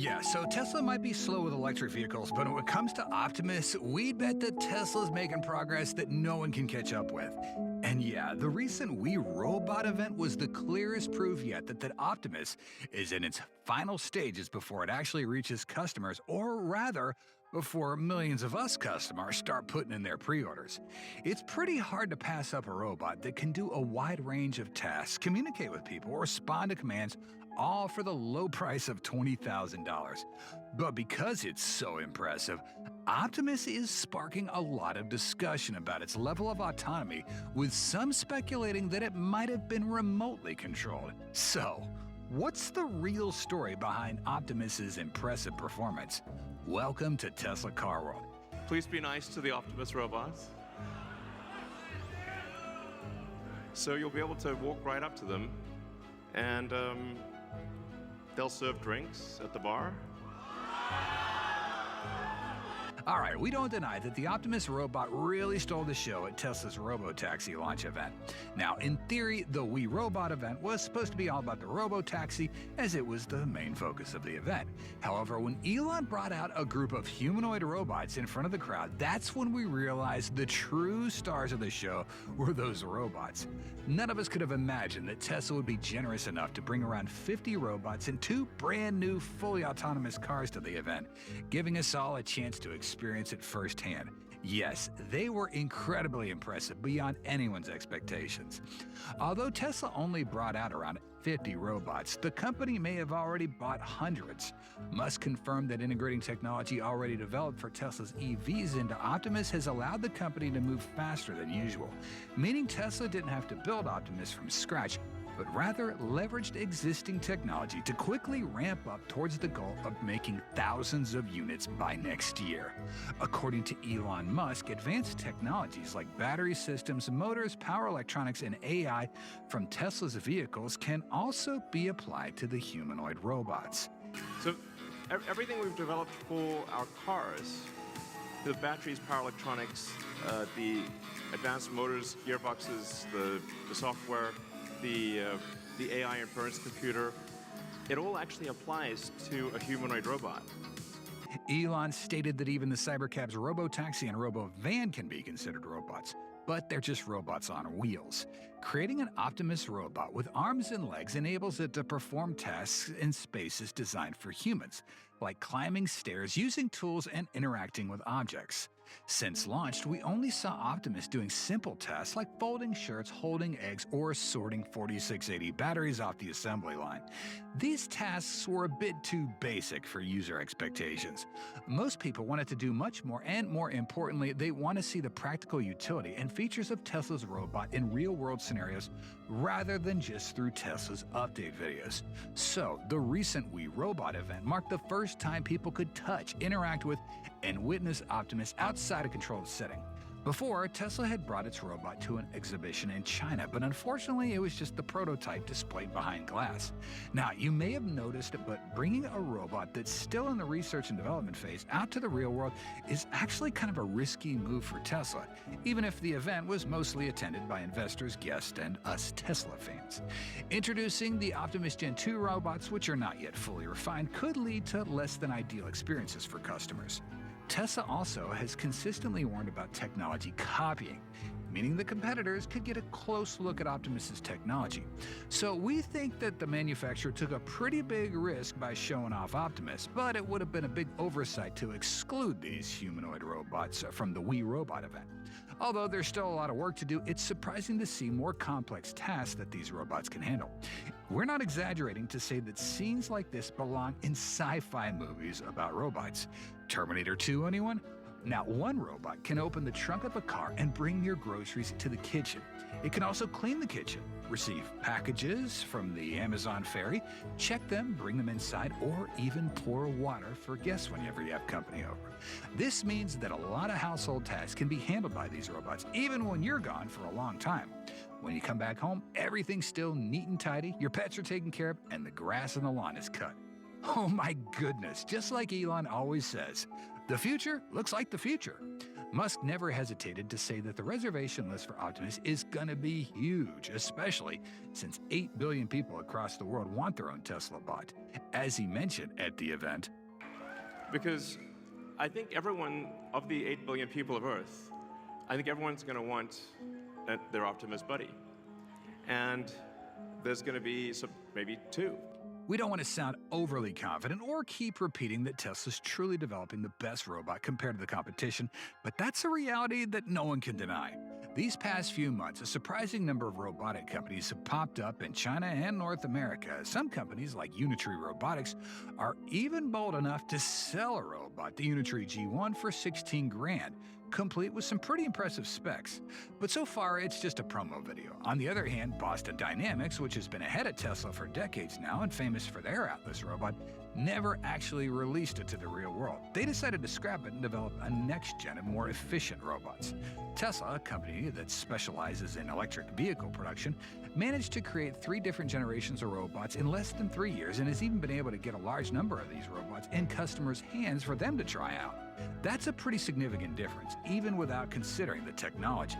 Yeah, so Tesla might be slow with electric vehicles, but when it comes to Optimus, we'd bet that Tesla's making progress that no one can catch up with. And yeah, the recent We Robot event was the clearest proof yet that Optimus is in its final stages before it actually reaches customers, or rather, before millions of us customers start putting in their pre-orders. It's pretty hard to pass up a robot that can do a wide range of tasks, communicate with people, respond to commands, all for the low price of $20,000. But because it's so impressive, Optimus is sparking a lot of discussion about its level of autonomy, with some speculating that it might have been remotely controlled. So, what's the real story behind Optimus's impressive performance? Welcome to Tesla Car World. Please be nice to the Optimus robots. So you'll be able to walk right up to them, and they'll serve drinks at the bar. All right, we don't deny that the Optimus robot really stole the show at Tesla's Robotaxi launch event. Now, in theory, the We Robot event was supposed to be all about the Robotaxi, as it was the main focus of the event. However, when Elon brought out a group of humanoid robots in front of the crowd, that's when we realized the true stars of the show were those robots. None of us could have imagined that Tesla would be generous enough to bring around 50 robots and 2 brand new fully autonomous cars to the event, giving us all a chance to experience it firsthand. Yes, they were incredibly impressive beyond anyone's expectations. Although Tesla only brought out around 50 robots, the company may have already bought hundreds. Musk confirmed that integrating technology already developed for Tesla's EVs into Optimus has allowed the company to move faster than usual, meaning Tesla didn't have to build Optimus from scratch, but rather leveraged existing technology to quickly ramp up towards the goal of making thousands of units by next year. According to Elon Musk, advanced technologies like battery systems, motors, power electronics, and AI from Tesla's vehicles can also be applied to the humanoid robots. So everything we've developed for our cars, the batteries, power electronics, the advanced motors, gearboxes, the software, the AI inference computer, it all actually applies to a humanoid robot. Elon stated that even the Cybercab's Robotaxi and Robovan can be considered robots, but they're just robots on wheels. Creating an Optimus robot with arms and legs enables it to perform tasks in spaces designed for humans, like climbing stairs, using tools, and interacting with objects. Since launched, we only saw Optimus doing simple tasks like folding shirts, holding eggs, or sorting 4680 batteries off the assembly line. These tasks were a bit too basic for user expectations. Most people want it to do much more, and more importantly, they want to see the practical utility and features of Tesla's robot in real-world scenarios rather than just through Tesla's update videos. So, the recent We Robot event marked the first time people could touch, interact with, and witness Optimus outside a controlled setting. Before, Tesla had brought its robot to an exhibition in China, but unfortunately it was just the prototype displayed behind glass. Now, you may have noticed, but bringing a robot that's still in the research and development phase out to the real world is actually kind of a risky move for Tesla, even if the event was mostly attended by investors, guests, and us Tesla fans. Introducing the Optimus Gen 2 robots, which are not yet fully refined, could lead to less than ideal experiences for customers. Tesla also has consistently warned about technology copying, meaning the competitors could get a close look at Optimus's technology. So we think that the manufacturer took a pretty big risk by showing off Optimus, but it would have been a big oversight to exclude these humanoid robots from the We Robot event. Although there's still a lot of work to do, it's surprising to see more complex tasks that these robots can handle. We're not exaggerating to say that scenes like this belong in sci-fi movies about robots. Terminator 2, anyone? Now, one robot can open the trunk of a car and bring your groceries to the kitchen. It can also clean the kitchen, receive packages from the Amazon ferry, check them, bring them inside, or even pour water for guests whenever you have company over. This means that a lot of household tasks can be handled by these robots, even when you're gone for a long time. When you come back home, everything's still neat and tidy, your pets are taken care of, and the grass on the lawn is cut. Oh my goodness, just like Elon always says, the future looks like the future. Musk never hesitated to say that the reservation list for Optimus is gonna be huge, especially since 8 billion people across the world want their own Tesla bot. As he mentioned at the event, Because I think everyone, of the 8 billion people of Earth, I think everyone's going to want their Optimus buddy. And there's going to be maybe 2. we don't want to sound overly confident or keep repeating that Tesla's truly developing the best robot compared to the competition, but that's a reality that no one can deny. These past few months, a surprising number of robotic companies have popped up in China and North America. Some companies, like Unitree Robotics, are even bold enough to sell a robot, the Unitree G1, for 16 grand, complete with some pretty impressive specs. But so far, it's just a promo video. On the other hand, Boston Dynamics, which has been ahead of Tesla for decades now and famous for their Atlas robot, never actually released it to the real world. They decided to scrap it and develop a next-gen and more efficient robots. Tesla, a company that specializes in electric vehicle production, managed to create 3 different generations of robots in less than 3 years and has even been able to get a large number of these robots in customers' hands for them to try out. That's a pretty significant difference, even without considering the technology.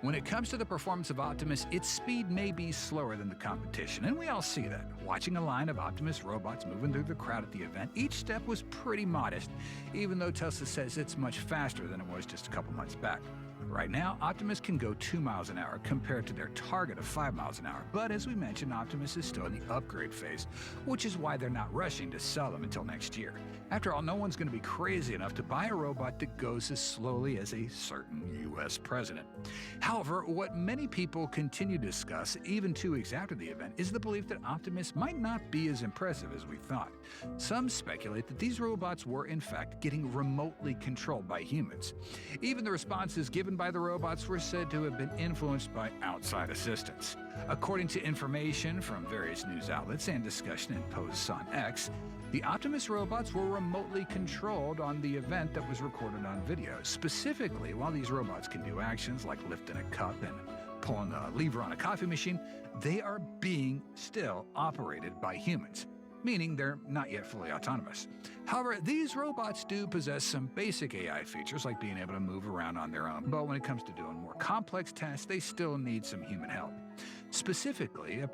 When it comes to the performance of Optimus, its speed may be slower than the competition, and we all see that. Watching a line of Optimus robots moving through the crowd at the event, each step was pretty modest, even though Tesla says it's much faster than it was just a couple months back. Right now, Optimus can go 2 miles an hour compared to their target of 5 miles an hour. But as we mentioned, Optimus is still in the upgrade phase, which is why they're not rushing to sell them until next year. After all, no one's going to be crazy enough to buy a robot that goes as slowly as a certain U.S. president. However, what many people continue to discuss, even 2 weeks after the event, is the belief that Optimus might not be as impressive as we thought. Some speculate that these robots were, in fact, getting remotely controlled by humans. Even the responses given by the robots were said to have been influenced by outside assistance. According to information from various news outlets and discussion in posts on X, the Optimus robots were remotely controlled on the event that was recorded on video. Specifically, while these robots can do actions like lifting a cup and pulling a lever on a coffee machine, they are being still operated by humans, meaning they're not yet fully autonomous. However, these robots do possess some basic AI features like being able to move around on their own, but when it comes to doing more complex tasks, they still need some human help. Specifically,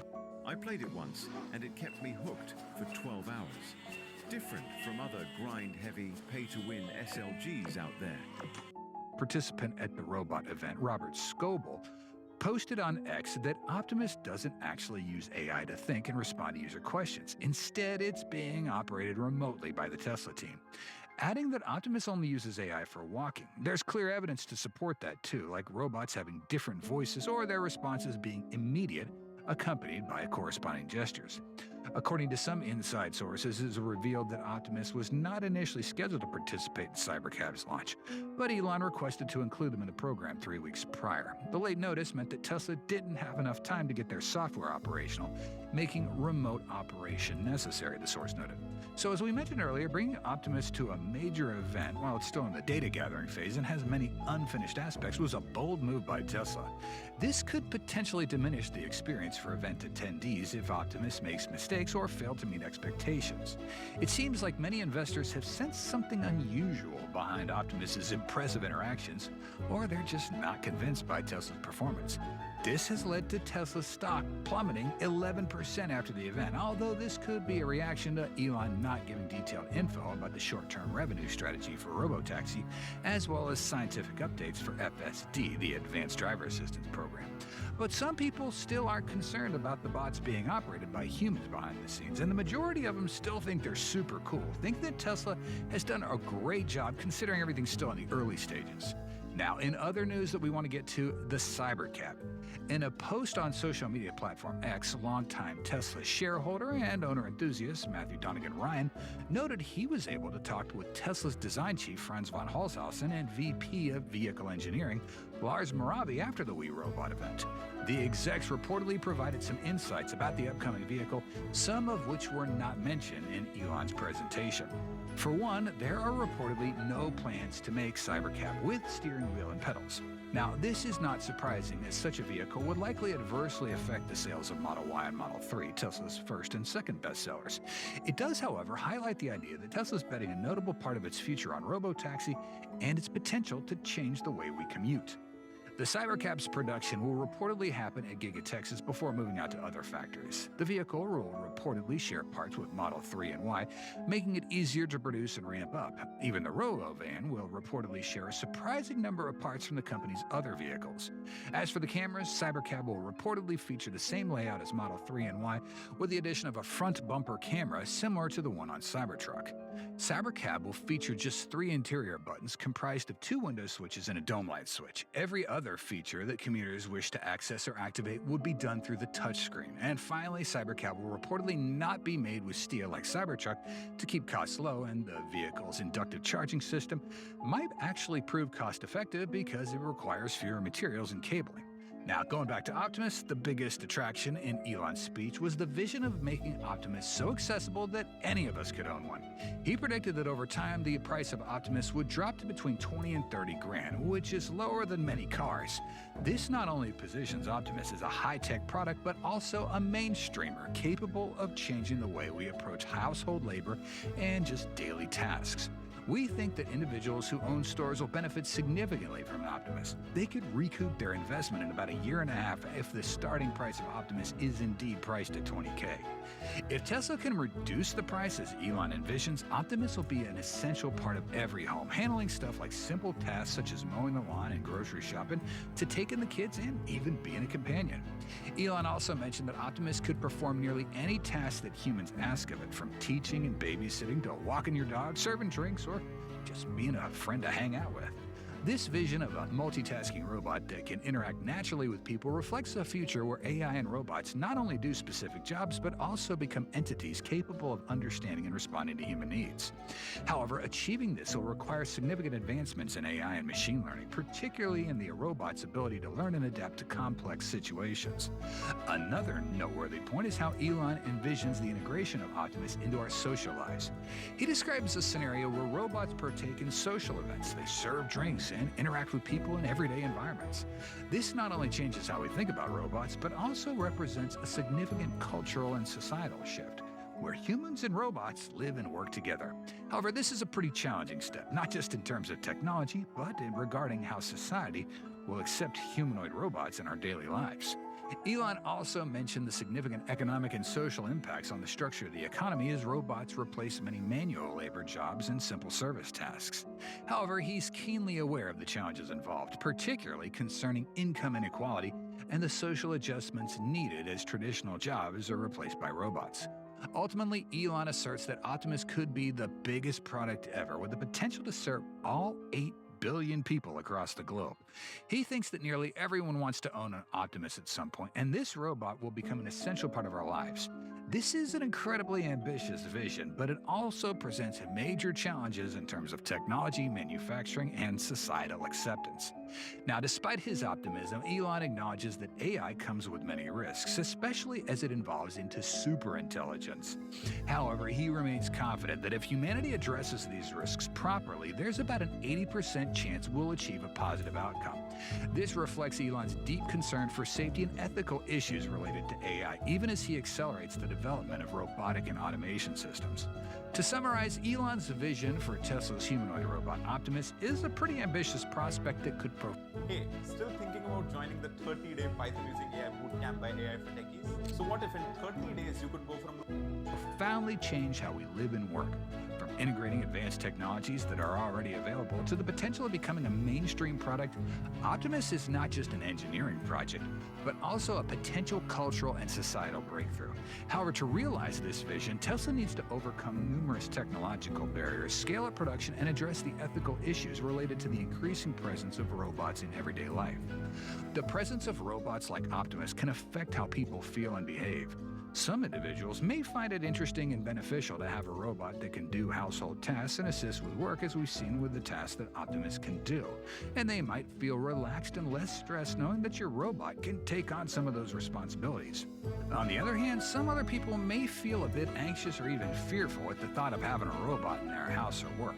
I played it once, and it kept me hooked for 12 hours. Different from other grind-heavy, pay-to-win SLGs out there. participant at the robot event, Robert Scoble, posted on X that Optimus doesn't actually use AI to think and respond to user questions. Instead, it's being operated remotely by the Tesla team, adding that Optimus only uses AI for walking. There's clear evidence to support that too, like robots having different voices or their responses being immediate, accompanied by corresponding gestures. According to some inside sources, it is revealed that Optimus was not initially scheduled to participate in Cybercab's launch, but Elon requested to include them in the program 3 weeks prior. The late notice meant that Tesla didn't have enough time to get their software operational, making remote operation necessary, the source noted. So as we mentioned earlier, bringing Optimus to a major event while it's still in the data gathering phase and has many unfinished aspects was a bold move by Tesla. This could potentially diminish the experience for event attendees if Optimus makes mistakes or fail to meet expectations. It seems like many investors have sensed something unusual behind Optimus's impressive interactions, or they're just not convinced by Tesla's performance. This has led to Tesla's stock plummeting 11% after the event, although this could be a reaction to Elon not giving detailed info about the short-term revenue strategy for Robotaxi, as well as scientific updates for FSD, the Advanced Driver Assistance Program. But some people still aren't concerned about the bots being operated by humans behind the scenes, and the majority of them still think they're super cool, think that Tesla has done a great job considering everything's still in the early stages. Now, in other news that we want to get to, the Cybercab. In a post on social media platform X, longtime Tesla shareholder and owner enthusiast Matthew Donegan Ryan noted he was able to talk with Tesla's design chief Franz von Holzhausen and VP of Vehicle Engineering Lars Moravi after the We Robot event. The execs reportedly provided some insights about the upcoming vehicle, some of which were not mentioned in Elon's presentation. For one, there are reportedly no plans to make Cybercab with steering steering wheel and pedals. Now, this is not surprising, as such a vehicle would likely adversely affect the sales of Model Y and Model 3, Tesla's first and second bestsellers. It does, however, highlight the idea that Tesla's betting a notable part of its future on robotaxi and its potential to change the way we commute. The Cybercab's production will reportedly happen at Giga Texas before moving out to other factories. The vehicle will reportedly share parts with Model 3 and Y, making it easier to produce and ramp up. Even the Robo van will reportedly share a surprising number of parts from the company's other vehicles. As for the cameras, Cybercab will reportedly feature the same layout as Model 3 and Y, with the addition of a front bumper camera similar to the one on Cybertruck. Cybercab will feature just 3 interior buttons comprised of 2 window switches and a dome light switch. Every other feature that commuters wish to access or activate would be done through the touchscreen. And finally, Cybercab will reportedly not be made with steel like Cybertruck to keep costs low, and the vehicle's inductive charging system might actually prove cost-effective because it requires fewer materials and cabling. Now, going back to Optimus, the biggest attraction in Elon's speech was the vision of making Optimus so accessible that any of us could own one. He predicted that over time, the price of Optimus would drop to between 20 and 30 grand, which is lower than many cars. This not only positions Optimus as a high-tech product, but also a mainstreamer capable of changing the way we approach household labor and just daily tasks. We think that individuals who own stores will benefit significantly from Optimus. They could recoup their investment in about a year and a half if the starting price of Optimus is indeed priced at $20K. If Tesla can reduce the price as Elon envisions, Optimus will be an essential part of every home, handling stuff like simple tasks such as mowing the lawn and grocery shopping, to taking the kids and even being a companion. Elon also mentioned that Optimus could perform nearly any task that humans ask of it, from teaching and babysitting to walking your dog, serving drinks, or just being a friend to hang out with. This vision of a multitasking robot that can interact naturally with people reflects a future where AI and robots not only do specific jobs, but also become entities capable of understanding and responding to human needs. However, achieving this will require significant advancements in AI and machine learning, particularly in the robot's ability to learn and adapt to complex situations. Another noteworthy point is how Elon envisions the integration of Optimus into our social lives. He describes a scenario where robots partake in social events. They serve drinks and interact with people in everyday environments. This not only changes how we think about robots, but also represents a significant cultural and societal shift, where humans and robots live and work together. However, this is a pretty challenging step, not just in terms of technology, but in regarding how society will accept humanoid robots in our daily lives. Elon also mentioned the significant economic and social impacts on the structure of the economy as robots replace many manual labor jobs and simple service tasks. However, he's keenly aware of the challenges involved, particularly concerning income inequality and the social adjustments needed as traditional jobs are replaced by robots. Ultimately, Elon asserts that Optimus could be the biggest product ever, with the potential to serve all 8 billion people across the globe. He thinks that nearly everyone wants to own an Optimus at some point, and this robot will become an essential part of our lives. This is an incredibly ambitious vision, but it also presents major challenges in terms of technology, manufacturing, and societal acceptance. Now, despite his optimism, Elon acknowledges that AI comes with many risks, especially as it evolves into superintelligence. However, he remains confident that if humanity addresses these risks properly, there's about an 80% chance we'll achieve a positive outcome. This reflects Elon's deep concern for safety and ethical issues related to AI, even as he accelerates the development of robotic and automation systems. To summarize, Elon's vision for Tesla's humanoid robot Optimus is a pretty ambitious prospect that could Hey, still thinking about joining the 30-day Python using AI bootcamp by AI for Techies? So what if in 30 days you could go from profoundly change how we live and work, from integrating advanced technologies that are already available to the potential of becoming a mainstream product? Optimus is not just an engineering project, but also a potential cultural and societal breakthrough. However, to realize this vision, Tesla needs to overcome numerous technological barriers, scale up production, and address the ethical issues related to the increasing presence of robots in everyday life. The presence of robots like Optimus can affect how people feel and behave. Some individuals may find it interesting and beneficial to have a robot that can do household tasks and assist with work, as we've seen with the tasks that Optimus can do. And they might feel relaxed and less stressed knowing that your robot can take on some of those responsibilities. On the other hand, some other people may feel a bit anxious or even fearful at the thought of having a robot in their house or work.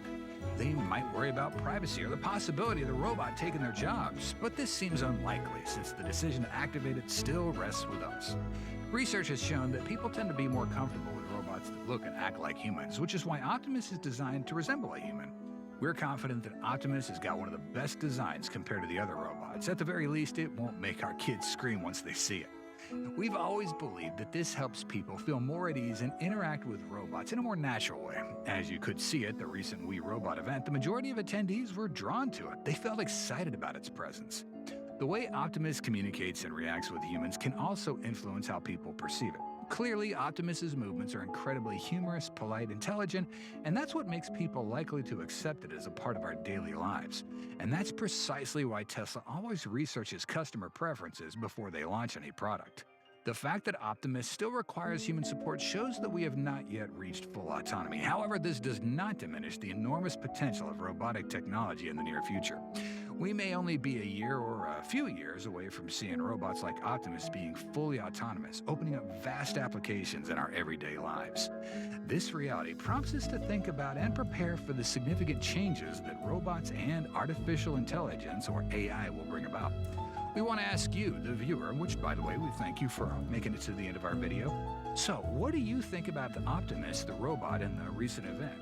They might worry about privacy or the possibility of the robot taking their jobs, but this seems unlikely since the decision to activate it still rests with us. Research has shown that people tend to be more comfortable with robots that look and act like humans, which is why Optimus is designed to resemble a human. We're confident that Optimus has got one of the best designs compared to the other robots. At the very least, it won't make our kids scream once they see it. We've always believed that this helps people feel more at ease and interact with robots in a more natural way. As you could see at the recent We Robot event, the majority of attendees were drawn to it. They felt excited about its presence. The way Optimus communicates and reacts with humans can also influence how people perceive it. Clearly, Optimus's movements are incredibly humorous, polite, intelligent, and that's what makes people likely to accept it as a part of our daily lives. And that's precisely why Tesla always researches customer preferences before they launch any product. The fact that Optimus still requires human support shows that we have not yet reached full autonomy. However, this does not diminish the enormous potential of robotic technology in the near future. We may only be a year or a few years away from seeing robots like Optimus being fully autonomous, opening up vast applications in our everyday lives. This reality prompts us to think about and prepare for the significant changes that robots and artificial intelligence, or AI, will bring about. We want to ask you, the viewer, which, by the way, we thank you for making it to the end of our video. So, what do you think about the Optimus, the robot, in the recent event?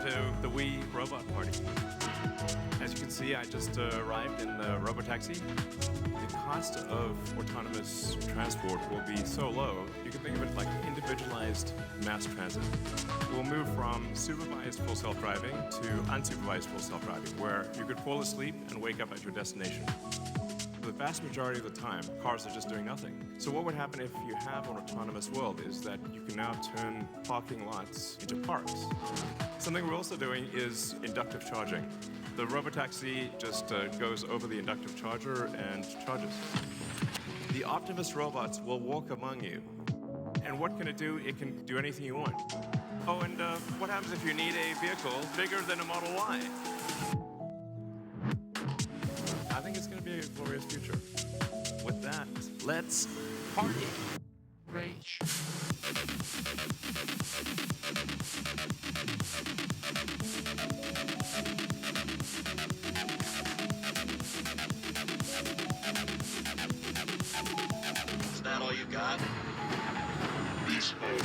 To the We Robot Party. As you can see, I just arrived in the Robotaxi. The cost of autonomous transport will be so low, you can think of it like individualized mass transit. We'll move from supervised full self-driving to unsupervised full self-driving, where you could fall asleep and wake up at your destination. The vast majority of the time, cars are just doing nothing. So what would happen if you have an autonomous world is that you can now turn parking lots into parks. Something we're also doing is inductive charging. The Robotaxi just goes over the inductive charger and charges. The Optimus robots will walk among you. And what can it do? It can do anything you want. Oh, and what happens if you need a vehicle bigger than a Model Y? I think it's going to be a glorious future. With that, let's party. Rage. Is that all you got? Beast mode.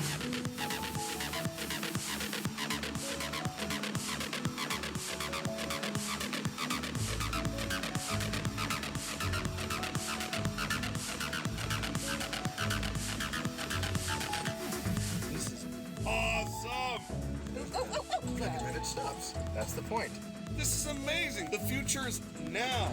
And it stops. That's the point. This is amazing. The future is now.